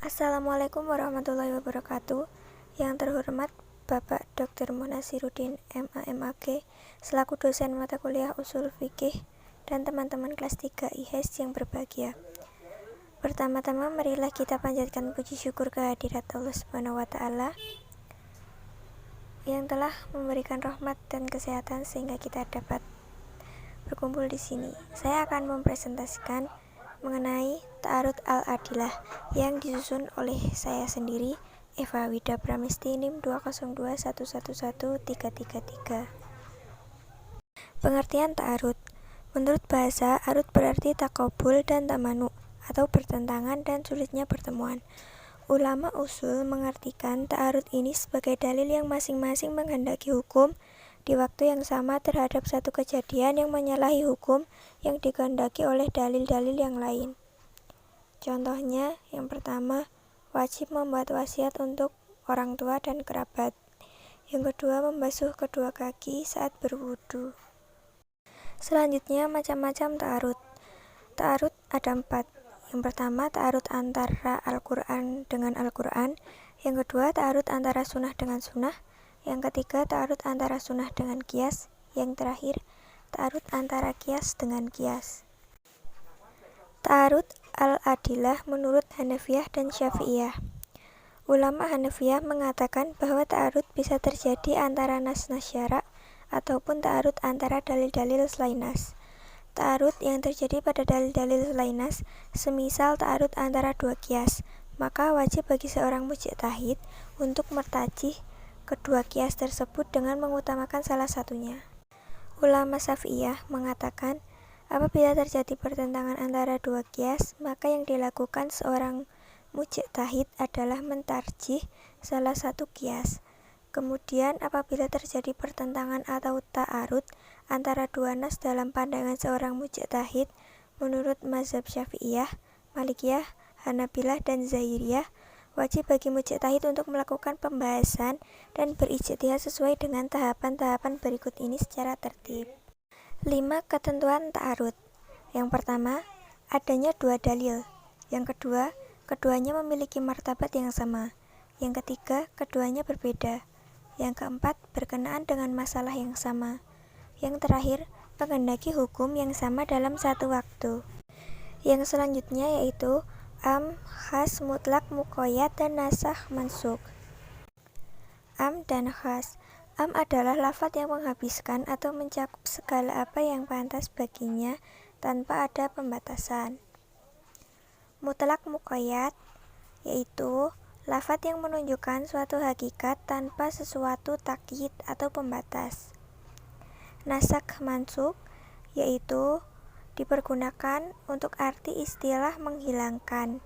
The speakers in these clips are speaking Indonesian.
Assalamualaikum warahmatullahi wabarakatuh. Yang terhormat Bapak Dr. Munasiruddin MA.MAG selaku dosen mata kuliah Ushul Fiqih dan teman-teman kelas 3 IHES yang berbahagia. Pertama-tama marilah kita panjatkan puji syukur kehadirat Allah Subhanahu wa taala yang telah memberikan rahmat dan kesehatan sehingga kita dapat berkumpul di sini. Saya akan mempresentasikan mengenai Ta'arud Al-Adilah yang disusun oleh saya sendiri, Eva Wida Pramesti, NIM 202111333. Pengertian ta'arud. Menurut bahasa, arud berarti takobul dan tamanu, atau bertentangan dan sulitnya pertemuan. Ulama usul mengartikan ta'arud ini sebagai dalil yang masing-masing menghendaki hukum di waktu yang sama terhadap satu kejadian yang menyalahi hukum yang dikehendaki oleh dalil-dalil yang lain. Contohnya, yang pertama, wajib membuat wasiat untuk orang tua dan kerabat. Yang kedua, membasuh kedua kaki saat berwudu. Selanjutnya, macam-macam ta'arud. Ta'arud ada 4. Yang pertama, ta'arud antara Al-Quran dengan Al-Quran. Yang kedua, ta'arud antara sunnah dengan sunnah. Yang ketiga, ta'arud antara sunnah dengan qiyas. Yang terakhir, ta'arud antara qiyas dengan qiyas. Ta'arud al-adilah menurut Hanafiyah dan Syafi'iyah. Ulama Hanafiyah mengatakan bahwa ta'arud bisa terjadi antara nas-nas syara' ataupun ta'arud antara dalil-dalil selain nas. Ta'arud yang terjadi pada dalil-dalil selain nas, semisal ta'arud antara dua qiyas, maka wajib bagi seorang mujtahid untuk mertajih kedua qiyas tersebut dengan mengutamakan salah satunya. Ulama Syafi'iyah mengatakan, apabila terjadi pertentangan antara dua qiyas, maka yang dilakukan seorang mujtahid adalah mentarjih salah satu qiyas. Kemudian apabila terjadi pertentangan atau ta'arud antara dua nas dalam pandangan seorang mujtahid, menurut mazhab Syafi'iyah, Malikiyah, Hanabilah, dan Zahiriyah, wajib bagi mujtahid untuk melakukan pembahasan dan berijtihad sesuai dengan tahapan-tahapan berikut ini secara tertib. 5. Ketentuan ta'arud. Yang pertama, adanya dua dalil. Yang kedua, keduanya memiliki martabat yang sama. Yang ketiga, keduanya berbeda. Yang keempat, berkenaan dengan masalah yang sama. Yang terakhir, menghendaki hukum yang sama dalam satu waktu. Yang selanjutnya yaitu am, khas, mutlak, muqayyad, dan nasakh mansukh. Am dan khas. Am adalah lafadz yang menghabiskan atau mencakup segala apa yang pantas baginya tanpa ada pembatasan. Mutlak muqayyad yaitu lafadz yang menunjukkan suatu hakikat tanpa sesuatu takyid atau pembatas. Nasakh mansukh yaitu dipergunakan untuk arti istilah menghilangkan.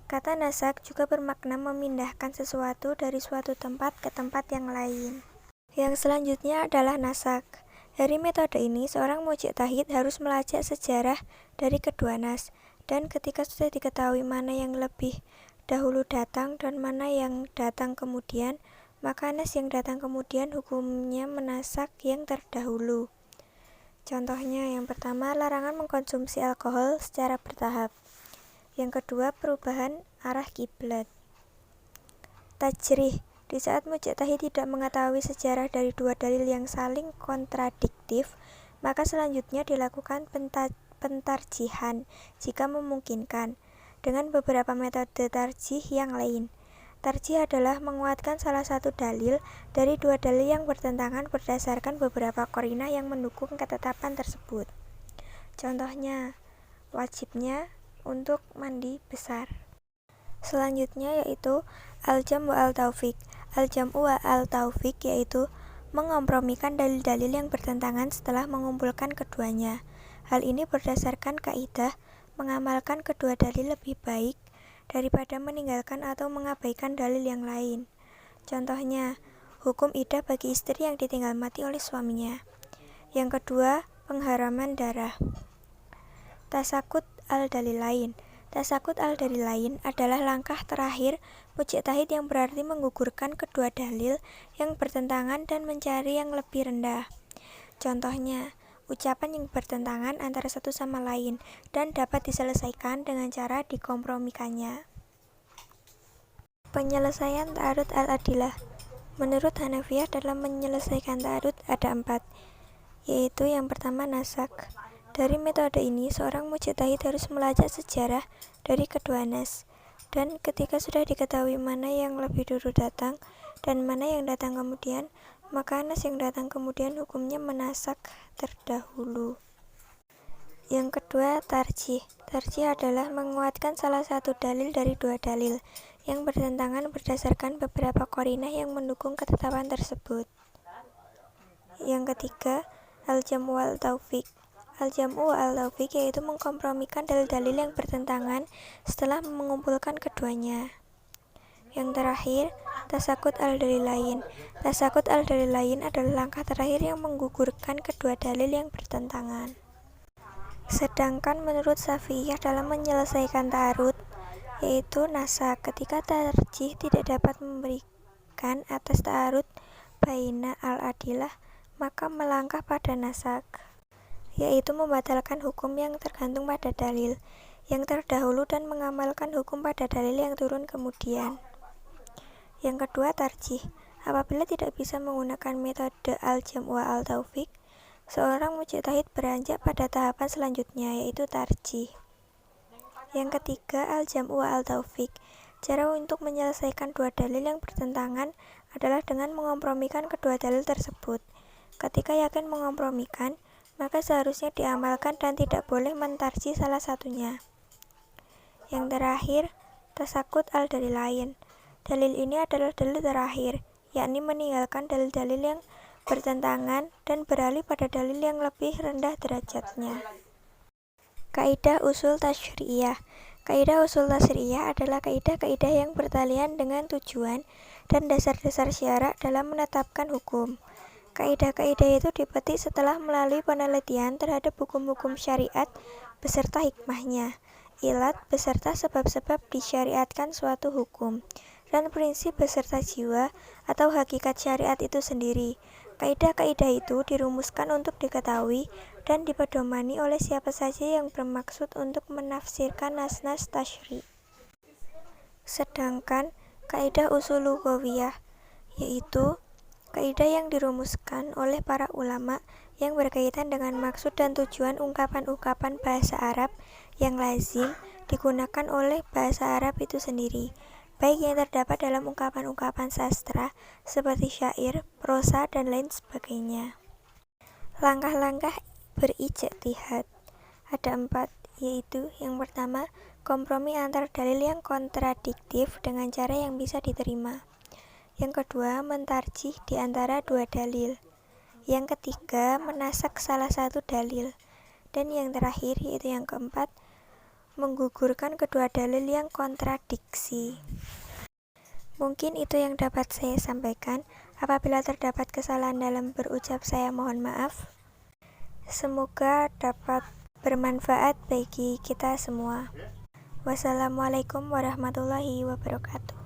Kata nasakh juga bermakna memindahkan sesuatu dari suatu tempat ke tempat yang lain. Yang selanjutnya adalah nasakh. Dari metode ini, seorang mujtahid harus melacak sejarah dari kedua nas, dan ketika sudah diketahui mana yang lebih dahulu datang dan mana yang datang kemudian, maka nas yang datang kemudian hukumnya menasakh yang terdahulu. Contohnya, yang pertama, larangan mengkonsumsi alkohol secara bertahap. Yang kedua, perubahan arah kiblat. Tajrih. Di saat mujtahid tidak mengetahui sejarah dari dua dalil yang saling kontradiktif, maka selanjutnya dilakukan pentarjihan jika memungkinkan, dengan beberapa metode tarjih yang lain. Tarjih adalah menguatkan salah satu dalil dari dua dalil yang bertentangan berdasarkan beberapa qarinah yang mendukung ketetapan tersebut. Contohnya, wajibnya untuk mandi besar. Selanjutnya yaitu al-jam' wa al-taufiq. Al-jam'u wa al-taufiq yaitu mengompromikan dalil-dalil yang bertentangan setelah mengumpulkan keduanya. Hal ini berdasarkan kaidah mengamalkan kedua dalil lebih baik daripada meninggalkan atau mengabaikan dalil yang lain. Contohnya, hukum iddah bagi istri yang ditinggal mati oleh suaminya. Yang kedua, pengharaman darah. Tasakut al-dalilain. Tasakut al-dalilain adalah langkah terakhir mujtahid yang berarti menggugurkan kedua dalil yang bertentangan dan mencari yang lebih rendah. Contohnya, ucapan yang bertentangan antara satu sama lain dan dapat diselesaikan dengan cara dikompromikannya. Penyelesaian ta'arud al-adilah. Menurut Hanafiyah, dalam menyelesaikan ta'arud ada 4, yaitu yang pertama nasak. Dari metode ini, seorang mujtahid harus melacak sejarah dari kedua nas, dan ketika sudah diketahui mana yang lebih dulu datang dan mana yang datang kemudian, maka nas yang datang kemudian hukumnya menasak terdahulu. Yang kedua, tarjih. Tarjih adalah menguatkan salah satu dalil dari dua dalil yang bertentangan berdasarkan beberapa qarinah yang mendukung ketetapan tersebut. Yang ketiga, al-jam'u wal-taufiq. Al-jam'u wal-taufiq yaitu mengkompromikan dalil-dalil yang bertentangan setelah mengumpulkan keduanya. Yang terakhir, tasakut al-dalilain. Tasakut al-dalilain adalah langkah terakhir yang menggugurkan kedua dalil yang bertentangan. Sedangkan menurut Syafi'iyah dalam menyelesaikan ta'arud, yaitu nasak, ketika tarjih tidak dapat memberikan atas ta'arud baina al-adilah, maka melangkah pada nasak, yaitu membatalkan hukum yang tergantung pada dalil yang terdahulu dan mengamalkan hukum pada dalil yang turun kemudian. Yang kedua, tarjih. Apabila tidak bisa menggunakan metode al-jam'u al-taufiq, seorang mujtahid beranjak pada tahapan selanjutnya, yaitu tarjih. Yang ketiga, al-jam'u al-taufiq. Cara untuk menyelesaikan dua dalil yang bertentangan adalah dengan mengkompromikan kedua dalil tersebut. Ketika yakin mengkompromikan, maka seharusnya diamalkan dan tidak boleh mentarjih salah satunya. Yang terakhir, tasakut al-dalilain. Dalil ini adalah dalil terakhir, yakni meninggalkan dalil-dalil yang bertentangan dan beralih pada dalil yang lebih rendah derajatnya. Kaidah usul tasyri'iyah. Kaidah usul tasyri'iyah adalah kaidah-kaidah yang bertalian dengan tujuan dan dasar-dasar syarak dalam menetapkan hukum. Kaidah-kaidah itu dipetik setelah melalui penelitian terhadap hukum-hukum syariat beserta hikmahnya, ilat beserta sebab-sebab disyariatkan suatu hukum, dan prinsip beserta jiwa atau hakikat syariat itu sendiri. Kaidah-kaidah itu dirumuskan untuk diketahui dan dipedomani oleh siapa saja yang bermaksud untuk menafsirkan nas-nas tasyri'. Sedangkan kaidah usul lughawiyah, yaitu kaidah yang dirumuskan oleh para ulama yang berkaitan dengan maksud dan tujuan ungkapan-ungkapan bahasa Arab yang lazim digunakan oleh bahasa Arab itu sendiri, baik yang terdapat dalam ungkapan-ungkapan sastra seperti syair, prosa, dan lain sebagainya. Langkah-langkah berijtihad ada 4, yaitu yang pertama, kompromi antar dalil yang kontradiktif dengan cara yang bisa diterima. Yang kedua, mentarjih di antara dua dalil. Yang ketiga, menasak salah satu dalil. Dan yang terakhir, yaitu yang keempat, menggugurkan kedua dalil yang kontradiksi. Mungkin itu yang dapat saya sampaikan. Apabila terdapat kesalahan dalam berucap, saya mohon maaf. Semoga dapat bermanfaat bagi kita semua. Wassalamualaikum warahmatullahi wabarakatuh.